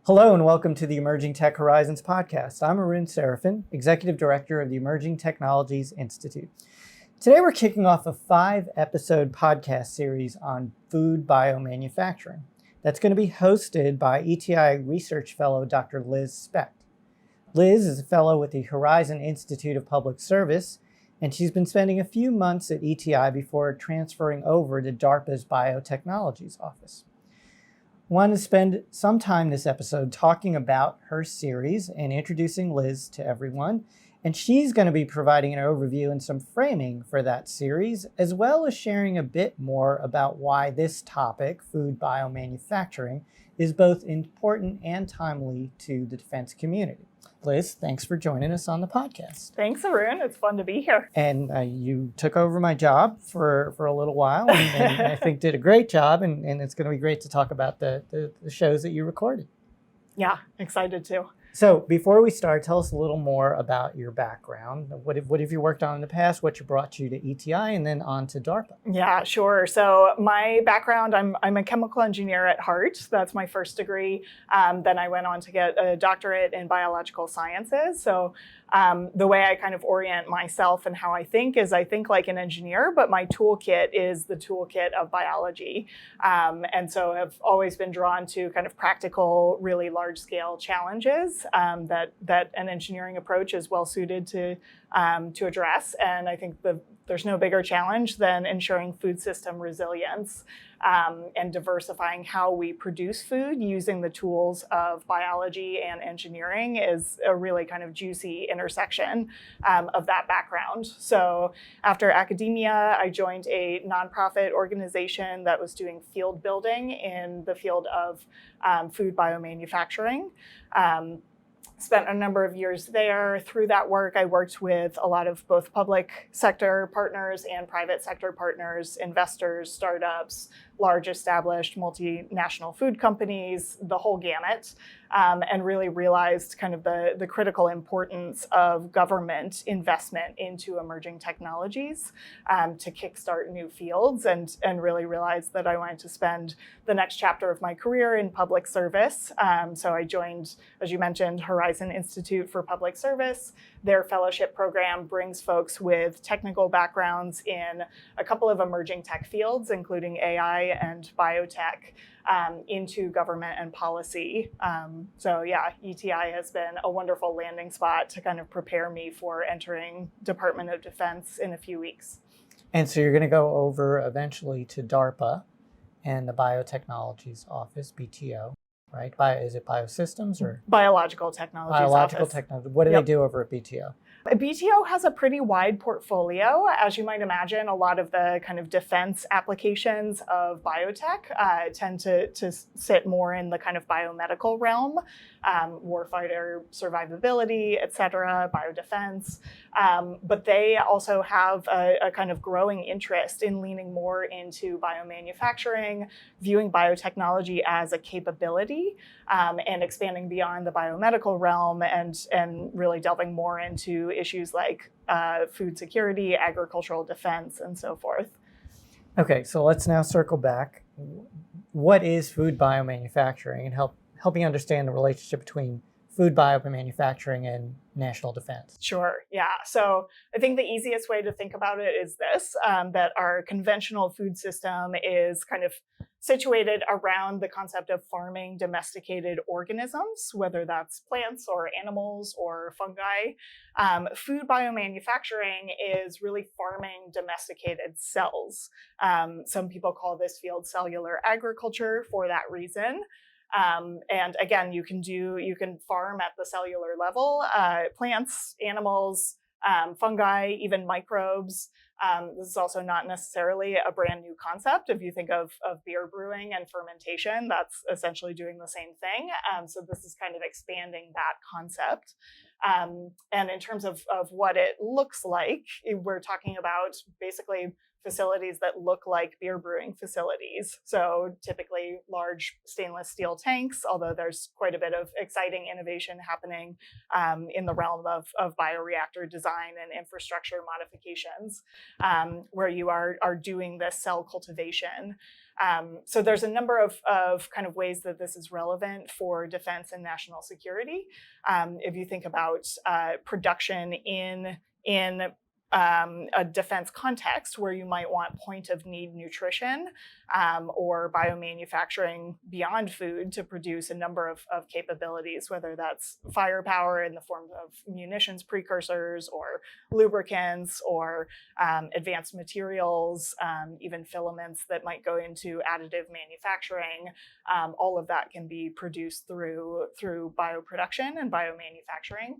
Hello and welcome to the Emerging Tech Horizons podcast. I'm Arun Seraphin, Executive Director of the Emerging Technologies Institute. Today we're kicking off a 5-episode podcast series on food biomanufacturing that's going to be hosted by ETI Research Fellow Dr. Liz Specht. Liz is a fellow with the Horizon Institute of Public Service, and she's been spending a few months at ETI before transferring over to DARPA's Biotechnologies office. I wanted to spend some time this episode talking about her series and introducing Liz to everyone. And she's going to be providing an overview and some framing for that series, as well as sharing a bit more about why this topic, food biomanufacturing, is both important and timely to the defense community. Liz, thanks for joining us on the podcast. Thanks, Arun. It's fun to be here. And you took over my job for a little while and I think did a great job. And it's going to be great to talk about the shows that you recorded. Yeah, excited too. So before we start, tell us a little more about your background. What have you worked on in the past? What brought you to ETI and then on to DARPA? Yeah, sure. So my background, I'm a chemical engineer at heart. That's my first degree. Then I went on to get a doctorate in biological sciences. So the way I kind of orient myself and how I think is I think like an engineer, but my toolkit is the toolkit of biology. And so I've always been drawn to kind of practical, really large scale challenges that an engineering approach is well suited to address. And I think there's no bigger challenge than ensuring food system resilience and diversifying how we produce food using the tools of biology and engineering is a really kind of juicy intersection of that background. So after academia, I joined a nonprofit organization that was doing field building in the field of food biomanufacturing. Spent a number of years there. Through that work, I worked with a lot of both public sector partners and private sector partners, investors, startups, large established multinational food companies, the whole gamut, and really realized kind of the critical importance of government investment into emerging technologies to kickstart new fields, and really realized that I wanted to spend the next chapter of my career in public service. So I joined, as you mentioned, Horizon Institute for Public Service. Their fellowship program brings folks with technical backgrounds in a couple of emerging tech fields, including AI and biotech, into government and policy. So yeah, ETI has been a wonderful landing spot to kind of prepare me for entering Department of Defense in a few weeks. And so you're going to go over eventually to DARPA and the Biotechnologies Office, BTO, right? Is it Biosystems or? Biological Technologies Biological Office. Technology. What do they do over at BTO? BTO has a pretty wide portfolio. As you might imagine, a lot of the kind of defense applications of biotech tend to sit more in the kind of biomedical realm, warfighter survivability, et cetera, biodefense. But they also have a kind of growing interest in leaning more into biomanufacturing, viewing biotechnology as a capability, and expanding beyond the biomedical realm and really delving more into issues like food security, agricultural defense, and so forth. Okay, so let's now circle back. What is food biomanufacturing, and helping understand the relationship between food biomanufacturing and national defense? Sure, yeah. So I think the easiest way to think about it is this, that our conventional food system is kind of situated around the concept of farming domesticated organisms, whether that's plants or animals or fungi. Food biomanufacturing is really farming domesticated cells. Some people call this field cellular agriculture for that reason. And again, you can farm at the cellular level, plants, animals, fungi, even microbes. This is also not necessarily a brand new concept. If you think of beer brewing and fermentation, that's essentially doing the same thing. So this is kind of expanding that concept. And in terms of what it looks like, we're talking about basically facilities that look like beer brewing facilities. So typically large stainless steel tanks, although there's quite a bit of exciting innovation happening in the realm of bioreactor design and infrastructure modifications. where you are doing this cell cultivation. So there's a number of kind of ways that this is relevant for defense and national security. If you think about production in a defense context where you might want point of need nutrition or biomanufacturing beyond food to produce a number of capabilities, whether that's firepower in the form of munitions precursors or lubricants or advanced materials, even filaments that might go into additive manufacturing. All of that can be produced through bioproduction and biomanufacturing.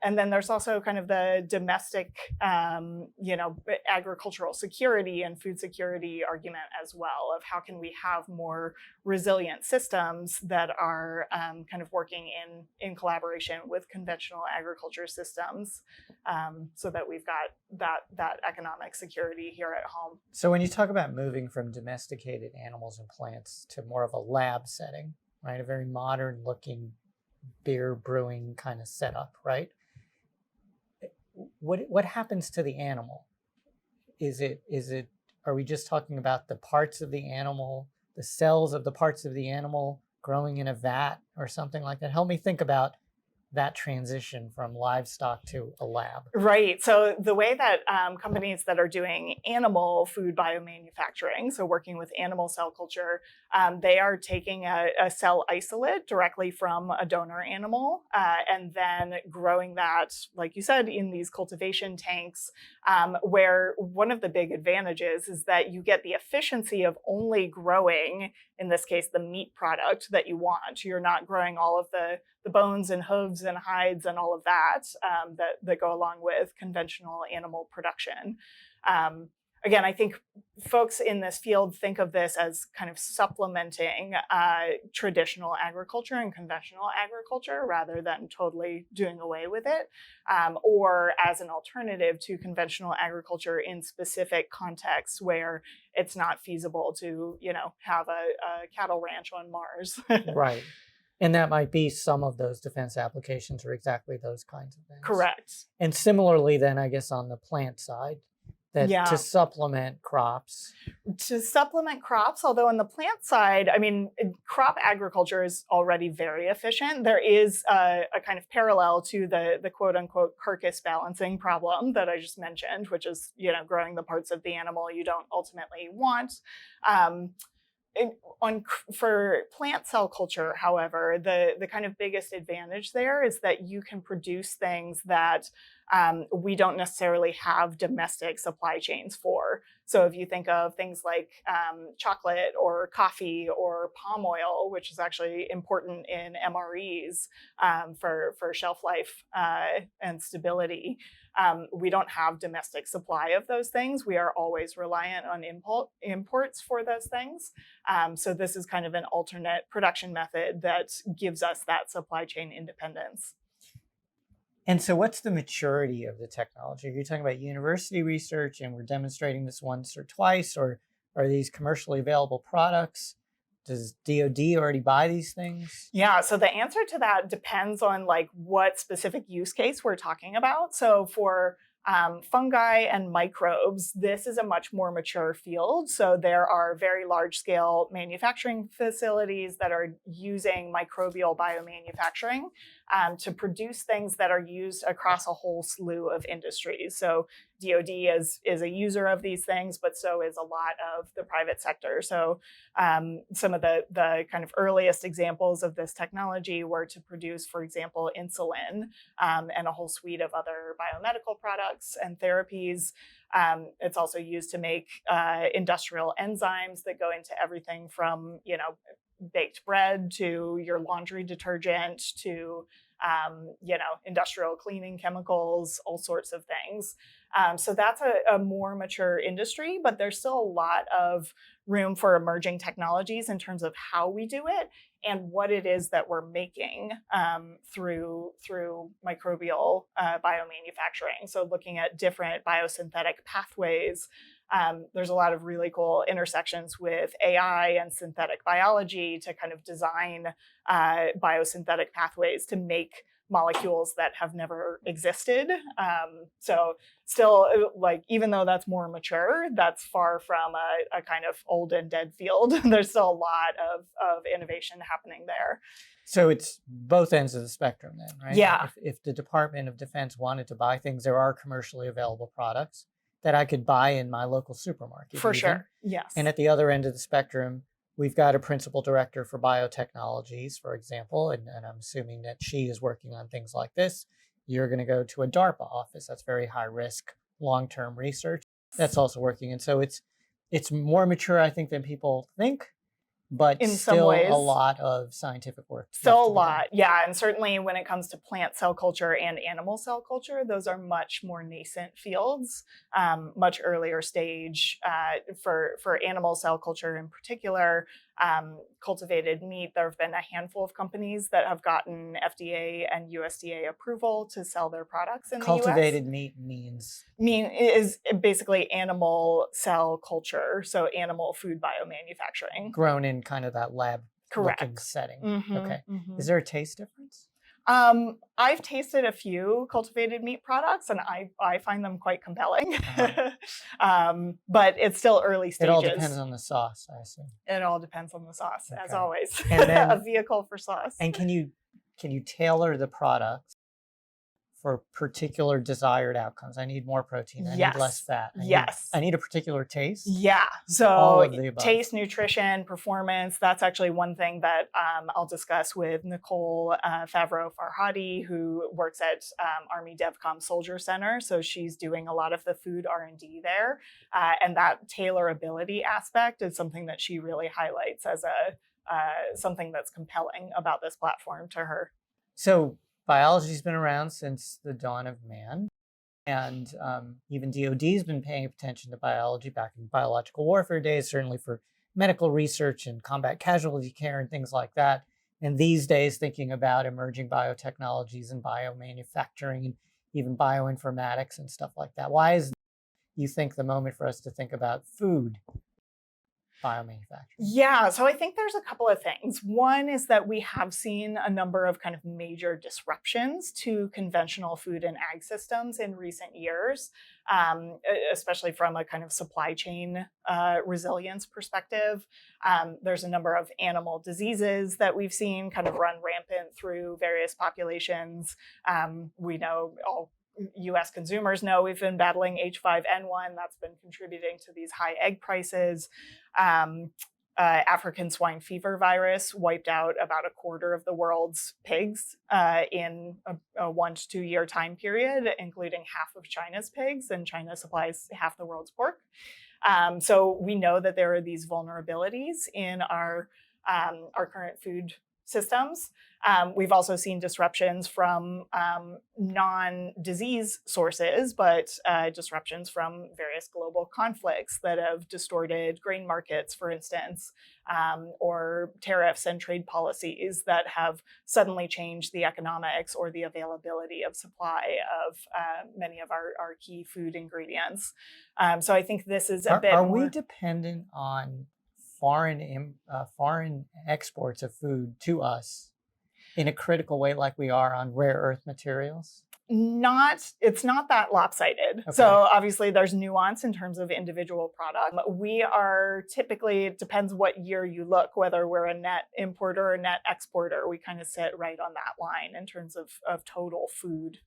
And then there's also kind of the domestic, agricultural security and food security argument as well, of how can we have more resilient systems that are kind of working in collaboration with conventional agriculture systems, so that we've got that economic security here at home. So when you talk about moving from domesticated animals and plants to more of a lab setting, right, a very modern looking beer brewing kind of setup, right? What happens to the animal? Are we just talking about the parts of the animal, the cells of the parts of the animal growing in a vat or something like that? Help me think about that transition from livestock to a lab. Right. So the way that companies that are doing animal food biomanufacturing, so working with animal cell culture, they are taking a cell isolate directly from a donor animal and then growing that, like you said, in these cultivation tanks, where one of the big advantages is that you get the efficiency of only growing, in this case, the meat product that you want. You're not growing all of the bones and hooves and hides and all of that that go along with conventional animal production. Again, I think folks in this field think of this as kind of supplementing traditional agriculture and conventional agriculture rather than totally doing away with it, or as an alternative to conventional agriculture in specific contexts where it's not feasible to, have a cattle ranch on Mars. Right. And that might be some of those defense applications or exactly those kinds of things. Correct. And similarly, then, I guess on the plant side, that to supplement crops. Although on the plant side, I mean, crop agriculture is already very efficient. There is a kind of parallel to the quote unquote carcass balancing problem that I just mentioned, which is, growing the parts of the animal you don't ultimately want. For plant cell culture, however, the kind of biggest advantage there is that you can produce things that we don't necessarily have domestic supply chains for. So if you think of things like chocolate or coffee or palm oil, which is actually important in MREs for shelf life and stability, we don't have domestic supply of those things. We are always reliant on imports for those things. So this is kind of an alternate production method that gives us that supply chain independence. And so what's the maturity of the technology? Are you talking about university research and we're demonstrating this once or twice, or are these commercially available products? Does DoD already buy these things? Yeah, so the answer to that depends on what specific use case we're talking about. So for fungi and microbes, this is a much more mature field. So there are very large scale manufacturing facilities that are using microbial biomanufacturing to produce things that are used across a whole slew of industries. So DoD is a user of these things, but so is a lot of the private sector. So some of the kind of earliest examples of this technology were to produce, for example, insulin and a whole suite of other biomedical products and therapies. It's also used to make industrial enzymes that go into everything from, baked bread to your laundry detergent to industrial cleaning chemicals, all sorts of things. So that's a more mature industry, but there's still a lot of room for emerging technologies in terms of how we do it and what it is that we're making through microbial biomanufacturing. So looking at different biosynthetic pathways. There's a lot of really cool intersections with AI and synthetic biology to kind of design biosynthetic pathways to make molecules that have never existed. So still, like, even though that's more mature, that's far from a kind of old and dead field. There's still a lot of innovation happening there. So it's both ends of the spectrum then, right? Yeah. If the Department of Defense wanted to buy things, there are commercially available products that I could buy in my local supermarket. For even. sure, yes. And at the other end of the spectrum, we've got a principal director for biotechnologies, for example, and I'm assuming that she is working on things like this. You're going to go to a DARPA office. That's very high risk, long-term research. That's also working. And so it's more mature, I think, than people think, but in still some ways, a lot of scientific work. Still a lot, yeah. And certainly when it comes to plant cell culture and animal cell culture, those are much more nascent fields, much earlier stage. For animal cell culture in particular, cultivated meat, there have been a handful of companies that have gotten FDA and USDA approval to sell their products in the US. Cultivated meat means? Is basically animal cell culture, so animal food biomanufacturing. Grown in kind of that lab Correct. setting. Mm-hmm, okay. Mm-hmm. Is there a taste difference? I've tasted a few cultivated meat products, and I find them quite compelling. But it's still early stages. It all depends on the sauce, I assume. It all depends on the sauce, as always. And then, a vehicle for sauce. And can you tailor the products for particular desired outcomes? I need more protein. I need less fat. I need a particular taste. Yeah. So all of the above. Taste, nutrition, performance. That's actually one thing that I'll discuss with Nicole Favreau-Farhadi, who works at Army DevCom Soldier Center. So she's doing a lot of the food R&D there. And that tailorability aspect is something that she really highlights as something that's compelling about this platform to her. So biology's been around since the dawn of man, and even DoD's been paying attention to biology back in biological warfare days, certainly for medical research and combat casualty care and things like that. And these days, thinking about emerging biotechnologies and biomanufacturing and even bioinformatics and stuff like that. Why is, you think, the moment for us to think about food biomanufacturing? Yeah, so I think there's a couple of things. One is that we have seen a number of kind of major disruptions to conventional food and ag systems in recent years, especially from a kind of supply chain resilience perspective. There's a number of animal diseases that we've seen kind of run rampant through various populations. We know U.S. consumers know we've been battling H5N1. That's been contributing to these high egg prices. African swine fever virus wiped out about a quarter of the world's pigs in a 1 to 2 year time period, including half of China's pigs, and China supplies half the world's pork. So we know that there are these vulnerabilities in our current food systems. We've also seen disruptions from non-disease sources, but disruptions from various global conflicts that have distorted grain markets, for instance, or tariffs and trade policies that have suddenly changed the economics or the availability of supply of many of our key food ingredients. So I think this is a bit more... Are we dependent on foreign exports of food to us in a critical way like we are on rare earth materials? It's not that lopsided. Okay. So obviously there's nuance in terms of individual product. We are typically, it depends what year you look, whether we're a net importer or net exporter, we kind of sit right on that line in terms of total food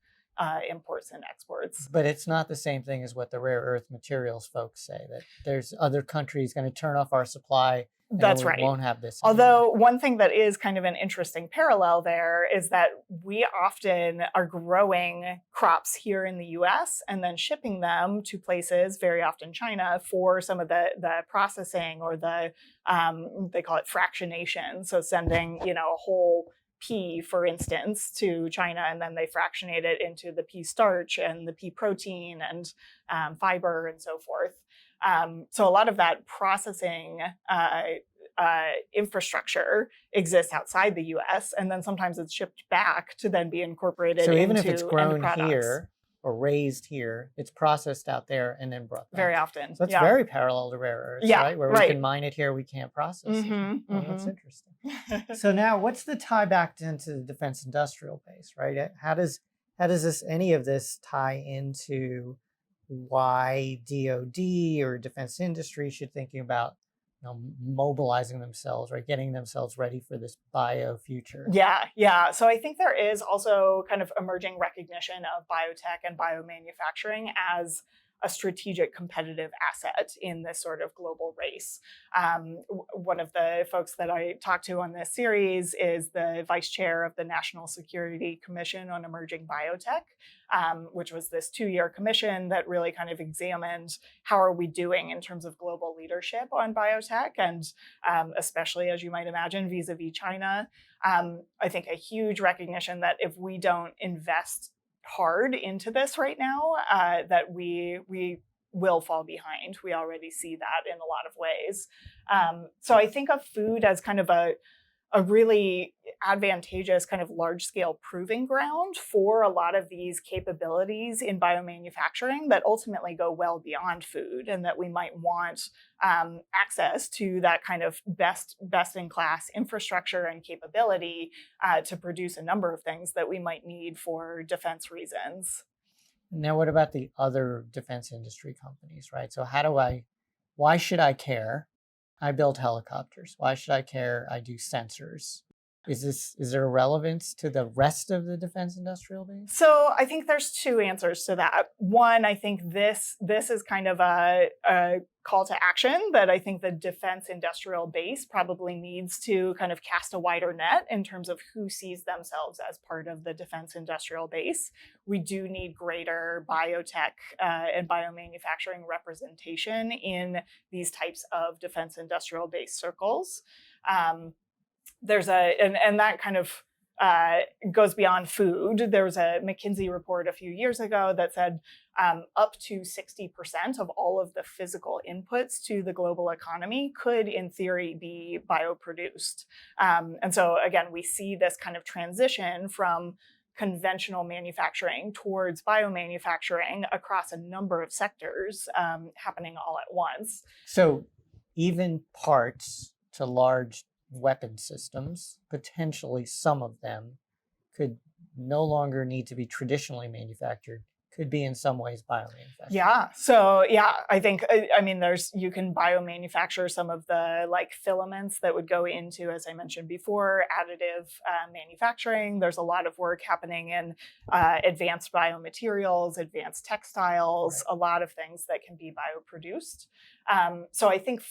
imports and exports. But it's not the same thing as what the rare earth materials folks say, that there's other countries going to turn off our supply. That's right. Won't have this. Although one thing that is kind of an interesting parallel there is that we often are growing crops here in the US and then shipping them to places, very often China, for some of the processing or the, they call it fractionation. So sending, a whole pea, for instance, to China, and then they fractionate it into the pea starch and the pea protein and fiber and so forth. So a lot of that processing infrastructure exists outside the U.S., and then sometimes it's shipped back to then be incorporated. So even if it's grown here, or raised here, it's processed out there and then brought back. Very often. So that's very parallel to rare earths, right? Where we can mine it here, we can't process it. That's interesting. So now what's the tie back into the defense industrial base, right? How does any of this tie into why DoD or defense industry should thinking about mobilizing themselves, right? Getting themselves ready for this bio future. Yeah. So I think there is also kind of emerging recognition of biotech and biomanufacturing as a strategic competitive asset in this sort of global race. One of the folks that I talked to on this series is the vice chair of the National Security Commission on Emerging Biotech, which was this 2-year commission that really kind of examined how are we doing in terms of global leadership on biotech, and especially, as you might imagine, vis-a-vis China. I think a huge recognition that if we don't invest hard into this right now, that we will fall behind. We already see that in a lot of ways. So I think of food as kind of a really advantageous kind of large-scale proving ground for a lot of these capabilities in biomanufacturing that ultimately go well beyond food, and that we might want access to that kind of best-in-class infrastructure and capability to produce a number of things that we might need for defense reasons. Now, what about the other defense industry companies, right? So why should I care? I build helicopters. Why should I care? I do sensors. Is there a relevance to the rest of the defense industrial base? So I think there's 2 answers to that. One, I think this is kind of a call to action that I think the defense industrial base probably needs to kind of cast a wider net in terms of who sees themselves as part of the defense industrial base. We do need greater biotech and biomanufacturing representation in these types of defense industrial base circles. There's and that kind of goes beyond food. There was a McKinsey report a few years ago that said up to 60% of all of the physical inputs to the global economy could, in theory, be bioproduced. And so, again, we see this kind of transition from conventional manufacturing towards biomanufacturing across a number of sectors happening all at once. So even parts to large weapon systems, potentially some of them could no longer need to be traditionally manufactured, could be in some ways biomanufactured. Yeah. So I think, you can biomanufacture some of the like filaments that would go into, as I mentioned before, additive manufacturing. There's a lot of work happening in advanced biomaterials, advanced textiles, a lot of things that can be bioproduced. So I think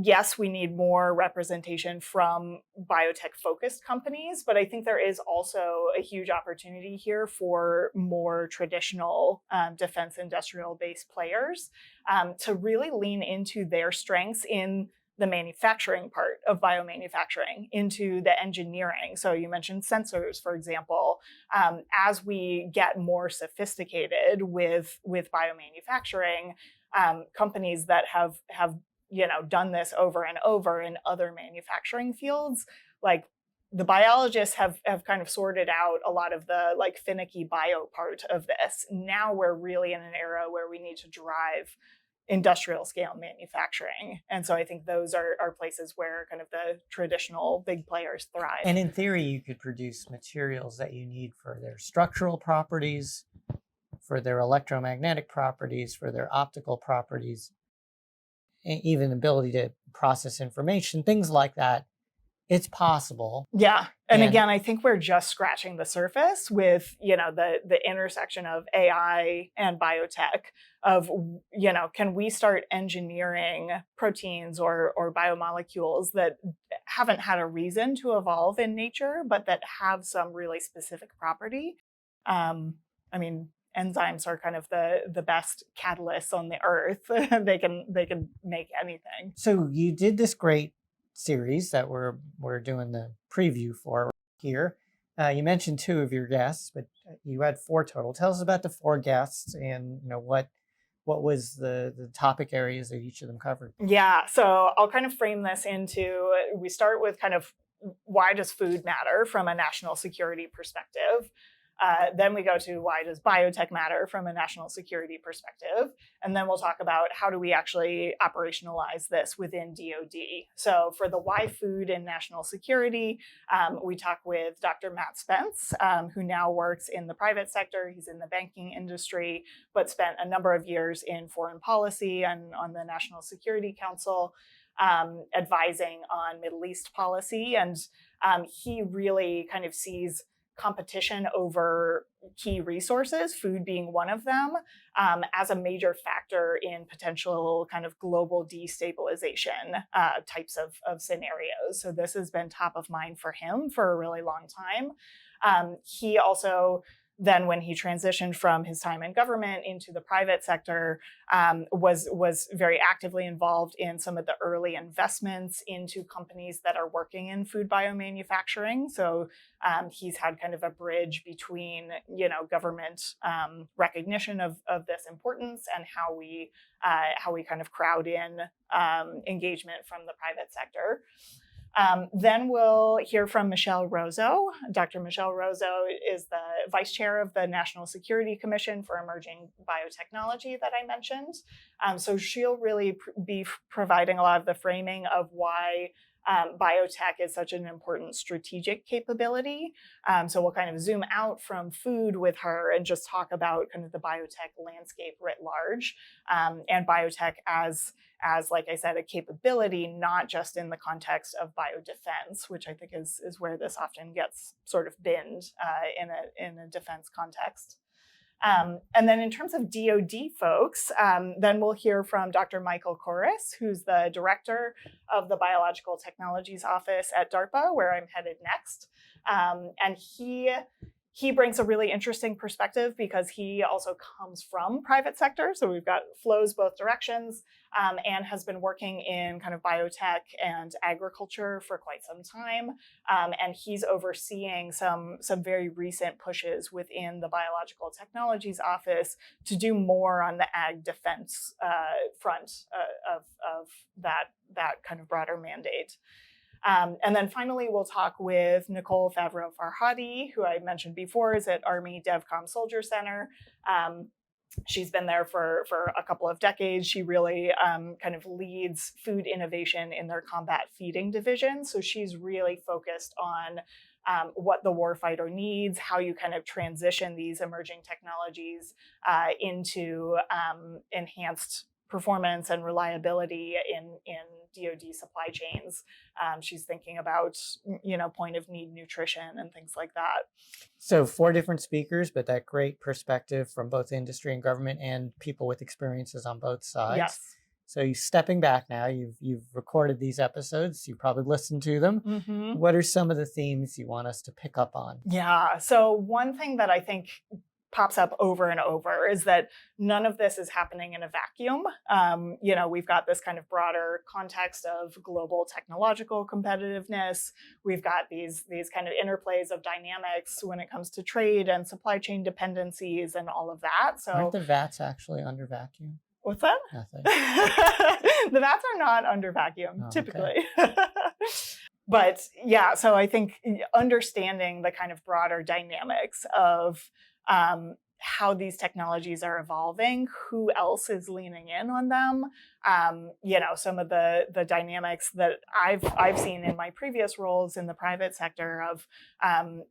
yes, we need more representation from biotech-focused companies, but I think there is also a huge opportunity here for more traditional defense industrial-based players to really lean into their strengths in the manufacturing part of biomanufacturing, into the engineering. So you mentioned sensors, for example. As we get more sophisticated with biomanufacturing, companies that have done this over and over in other manufacturing fields, like the biologists have kind of sorted out a lot of the like finicky bio part of this. Now we're really in an era where we need to drive industrial scale manufacturing. And so I think those are places where kind of the traditional big players thrive. And in theory, you could produce materials that you need for their structural properties, for their electromagnetic properties, for their optical properties, even the ability to process information, things like that. It's possible. Yeah. And again, I think we're just scratching the surface with, the intersection of AI and biotech of, can we start engineering proteins or biomolecules that haven't had a reason to evolve in nature, but that have some really specific property? Enzymes are kind of the best catalysts on the earth. They can make anything. So you did this great series that we're doing the preview for here. You mentioned 2 of your guests, but you had 4 total. Tell us about the 4 guests and what was the topic areas that each of them covered. Yeah, so I'll kind of frame this into, we start with kind of why does food matter from a national security perspective. Then we go to why does biotech matter from a national security perspective? And then we'll talk about how do we actually operationalize this within DoD. So for the why food and national security, we talk with Dr. Matt Spence, who now works in the private sector. He's in the banking industry, but spent a number of years in foreign policy and on the National Security Council, advising on Middle East policy. And he really kind of sees competition over key resources, food being one of them, as a major factor in potential kind of global destabilization types of scenarios. So this has been top of mind for him for a really long time. He also then, when he transitioned from his time in government into the private sector, was very actively involved in some of the early investments into companies that are working in food biomanufacturing. So he's had kind of a bridge between, government recognition of this importance and how we kind of crowd in engagement from the private sector. Then we'll hear from Michelle Rozo. Dr. Michelle Rozo is the vice chair of the National Security Commission for Emerging Biotechnology that I mentioned. So she'll really be providing a lot of the framing of why biotech is such an important strategic capability. So we'll kind of zoom out from food with her and just talk about kind of the biotech landscape writ large, and biotech as like I said, a capability, not just in the context of biodefense, which I think is where this often gets sort of binned in a defense context. And then in terms of DoD folks, then we'll hear from Dr. Michael Corris, who's the director of the Biological Technologies Office at DARPA, where I'm headed next. And he brings a really interesting perspective because he also comes from private sector. So we've got flows both directions, and has been working in kind of biotech and agriculture for quite some time. And he's overseeing some very recent pushes within the Biological Technologies Office to do more on the ag defense front of that kind of broader mandate. And then finally, we'll talk with Nicole Favreau-Farhadi, who I mentioned before is at Army DevCom Soldier Center. She's been there for a couple of decades. She really kind of leads food innovation in their combat feeding division. So she's really focused on what the warfighter needs, how you kind of transition these emerging technologies into enhanced performance and reliability in DoD supply chains. She's thinking about, point of need nutrition and things like that. So 4 different speakers, but that great perspective from both industry and government and people with experiences on both sides. Yes. So you're stepping back now, you've recorded these episodes, you probably listened to them. Mm-hmm. What are some of the themes you want us to pick up on? Yeah, so one thing that I think pops up over and over is that none of this is happening in a vacuum. We've got this kind of broader context of global technological competitiveness. We've got these kind of interplays of dynamics when it comes to trade and supply chain dependencies and all of that. So aren't the vats actually under vacuum? What's that? Nothing. The vats are not under vacuum, typically. Okay. But yeah, so I think understanding the kind of broader dynamics of how these technologies are evolving, who else is leaning in on them, some of the dynamics that I've seen in my previous roles in the private sector of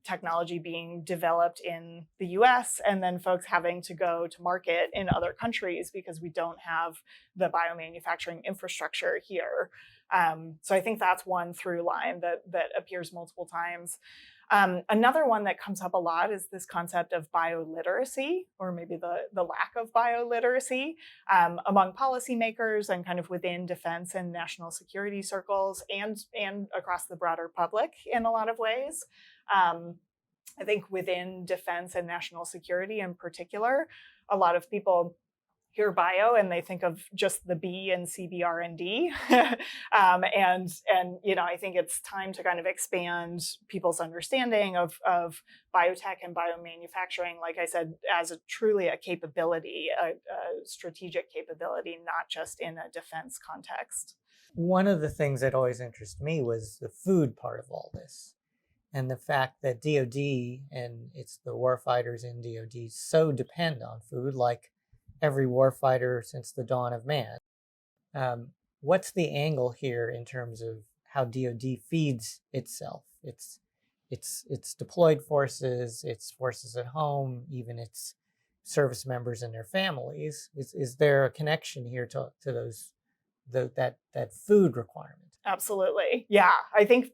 technology being developed in the U.S. and then folks having to go to market in other countries because we don't have the biomanufacturing infrastructure here. So I think that's one through line that appears multiple times. Another one that comes up a lot is this concept of bioliteracy, or maybe the lack of bioliteracy among policymakers and kind of within defense and national security circles and across the broader public in a lot of ways. I think within defense and national security in particular, a lot of people hear bio and they think of just the B and CBR&D. I think it's time to kind of expand people's understanding of biotech and biomanufacturing, like I said, as truly a capability, a strategic capability, not just in a defense context. One of the things that always interested me was the food part of all this. and the fact that DoD and it's the warfighters in DoD so depend on food, like every warfighter since the dawn of man. What's the angle here in terms of how DoD feeds itself? Its deployed forces, its forces at home, even its service members and their families. Is there a connection here to those that food requirement? Absolutely. Yeah. I think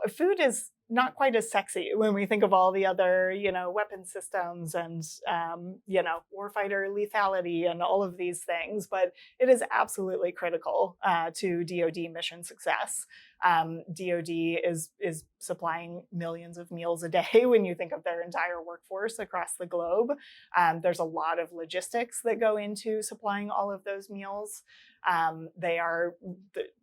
food is not quite as sexy when we think of all the other, weapon systems and, warfighter lethality and all of these things, but it is absolutely critical to DoD mission success. DoD is supplying millions of meals a day when you think of their entire workforce across the globe. There's a lot of logistics that go into supplying all of those meals. They are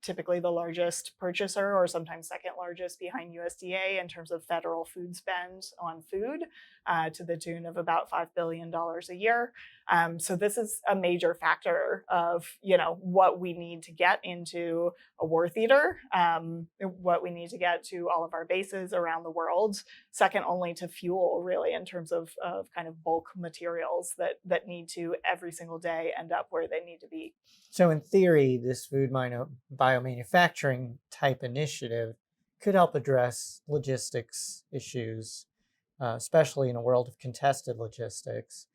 typically the largest purchaser, or sometimes second largest behind USDA in terms of federal food spend on food, to the tune of about $5 billion a year. So this is a major factor of, what we need to get into a war theater, what we need to get to all of our bases around the world, second only to fuel, really, in terms of kind of bulk materials that need to every single day end up where they need to be. So in theory, this food biomanufacturing type initiative could help address logistics issues, especially in a world of contested logistics.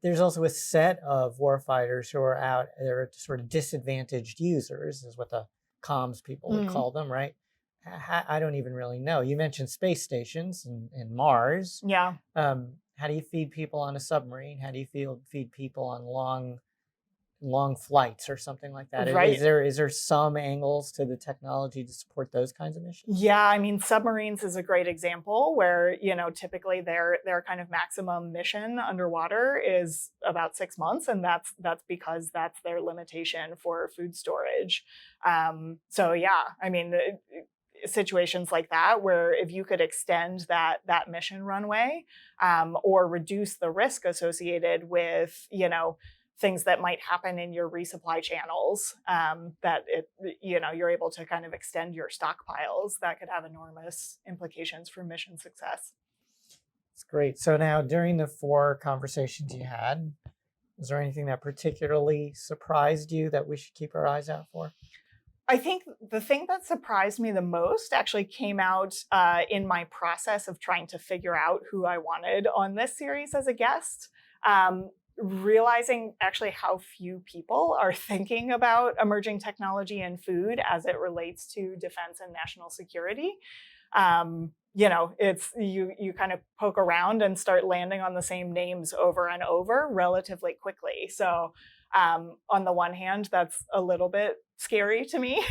There's also a set of warfighters who are out, they're sort of disadvantaged users, is what the comms people would call them, right? I don't even really know. You mentioned space stations and Mars. Yeah. How do you feed people on a submarine? How do you feed people on long flights or something like that? Right. Is there some angles to the technology to support those kinds of missions? Yeah, I mean, submarines is a great example where, typically their kind of maximum mission underwater is about 6 months, and that's because that's their limitation for food storage. So yeah, I mean, situations like that where if you could extend that mission runway, or reduce the risk associated with, things that might happen in your resupply channels, you're able to kind of extend your stockpiles, that could have enormous implications for mission success. That's great. So now, during the 4 conversations you had, was there anything that particularly surprised you that we should keep our eyes out for? I think the thing that surprised me the most actually came out in my process of trying to figure out who I wanted on this series as a guest. Realizing actually how few people are thinking about emerging technology and food as it relates to defense and national security. It's you kind of poke around and start landing on the same names over and over relatively quickly. So on the one hand, that's a little bit scary to me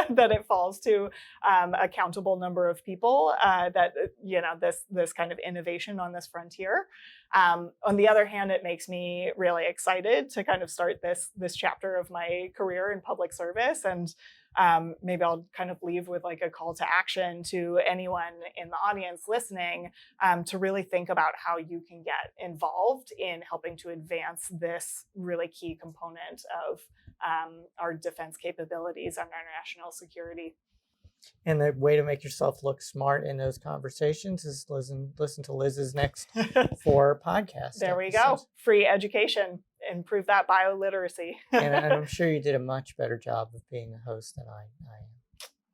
that it falls to a countable number of people, that this kind of innovation on this frontier. On the other hand, it makes me really excited to kind of start this chapter of my career in public service. And maybe I'll kind of leave with like a call to action to anyone in the audience listening, to really think about how you can get involved in helping to advance this really key component of our defense capabilities and our national security. And the way to make yourself look smart in those conversations is listen to Liz's next 4 podcasts. There we go. Free education. Improve that bioliteracy. And I'm sure you did a much better job of being a host than I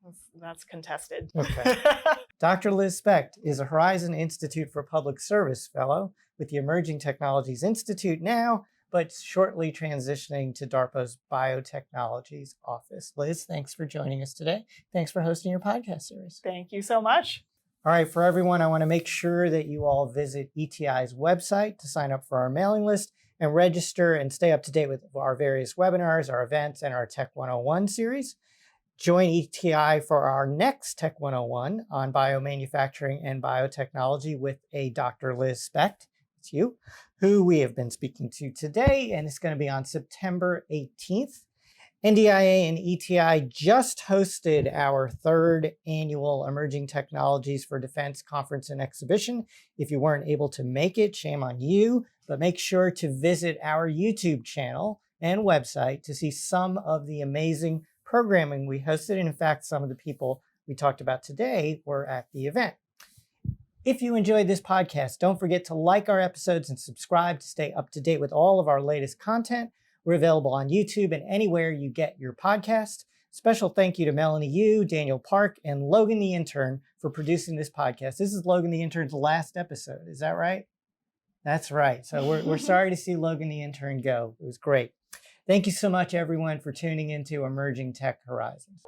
am. That's contested. Okay. Dr. Liz Specht is a Horizon Institute for Public Service Fellow with the Emerging Technologies Institute now, but shortly transitioning to DARPA's Biotechnologies Office. Liz, thanks for joining us today. Thanks for hosting your podcast series. Thank you so much. All right, for everyone, I want to make sure that you all visit ETI's website to sign up for our mailing list and register and stay up to date with our various webinars, our events, and our Tech 101 series. Join ETI for our next Tech 101 on biomanufacturing and biotechnology with a Dr. Liz Specht. It's you, who we have been speaking to today, and it's going to be on September 18th. NDIA and ETI just hosted our 3rd annual Emerging Technologies for Defense Conference and Exhibition. If you weren't able to make it, shame on you, but make sure to visit our YouTube channel and website to see some of the amazing programming we hosted. And in fact, some of the people we talked about today were at the event. If you enjoyed this podcast, don't forget to like our episodes and subscribe to stay up to date with all of our latest content. We're available on YouTube and anywhere you get your podcast. Special thank you to Melanie Yu, Daniel Park, and Logan the Intern for producing this podcast. This is Logan the Intern's last episode. Is that right? That's right. So we're sorry to see Logan the Intern go. It was great. Thank you so much, everyone, for tuning into Emerging Tech Horizons.